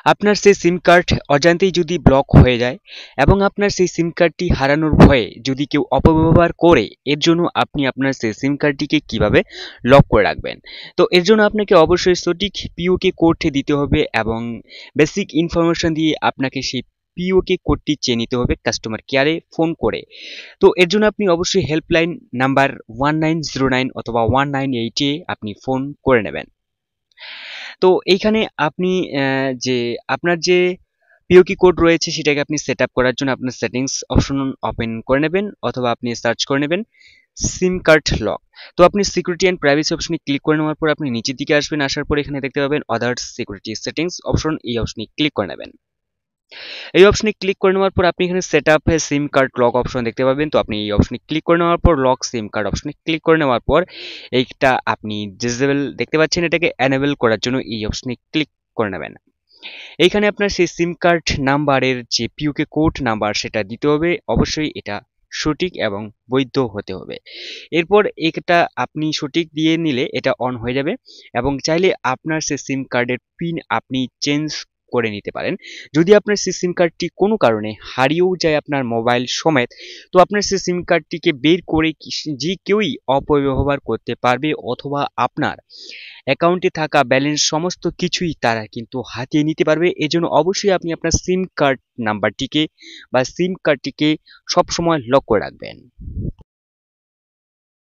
আপনার সেই সিম কার্ড অজান্তেই যদি ব্লক হয়ে যায় এবং আপনার সেই সিম কার্ডটি হারানোর ভয়ে যদি কেউ অপব্যবহার করে, এর জন্য আপনি আপনার সেই সিম কার্ডটিকে কিভাবে লক করে রাখবেন। তো এর জন্য আপনাকে অবশ্যই সঠিক পিওকে কোড দিতে হবে এবং বেসিক ইনফরমেশন দিয়ে আপনাকে সেই পিওকে কোডটি চেয়ে নিতে হবে কাস্টমার কেয়ারে ফোন করে। তো এর জন্য আপনি অবশ্যই হেল্পলাইন নাম্বার 1909 অথবা 198 এ আপনি ফোন করে নেবেন। তো এইখানে আপনি যে আপনার যে পিওকি কোড রয়েছে সেটাকে আপনি সেট আপ করার জন্য আপনার সেটিংস অপশন ওপেন করে নেবেন অথবা আপনি সার্চ করে নেবেন সিম কার্ড লক। তো আপনি সিকিউরিটি অ্যান্ড প্রাইভেসি অপশনে ক্লিক করে নেওয়ার পর আপনি নিচের দিকে আসবেন, আসার পর এখানে দেখতে পাবেন আদার্স সিকিউরিটি সেটিংস অপশন, এই অপশনে ক্লিক করে নেবেন। এই অপশনে ক্লিক করে নেওয়ার পর আপনি এখানে সেট আপ সিম কার্ড লক অপশন দেখতে পাবেন। তো আপনি এই অপশনে ক্লিক করে নেওয়ার পর লক সিম কার্ড অপশনে ক্লিক করে নেওয়ার পর এইটা আপনি ডিসেবল দেখতে পাচ্ছেন, এটাকে এনেবল করার জন্য এই অপশনে ক্লিক করে নেবেন। এইখানে আপনার সেই সিম কার্ড নাম্বারের যে পিউকে কোড নাম্বার সেটা দিতে হবে, অবশ্যই এটা সঠিক এবং বৈধ হতে হবে। এরপর এটা আপনি সঠিক দিয়ে নিলে এটা অন হয়ে যাবে এবং চাইলে আপনার সেই সিম কার্ডের পিন আপনি চেঞ্জ করে নিতে পারেন। যদি আপনার সেই সিম কার্ডটি কোনো কারণে হারিয়েও যায় আপনার মোবাইল সমেত, তো আপনার সেই সিম কার্ডটিকে বের করে যে কেউই অপব্যবহার করতে পারবে অথবা আপনার অ্যাকাউন্টে থাকা ব্যালেন্স সমস্ত কিছুই তারা কিন্তু হাতিয়ে নিতে পারবে। এজন্য অবশ্যই আপনি আপনার সিম কার্ড নাম্বারটিকে বা সিম কার্ডটিকে সবসময় লক করে রাখবেন।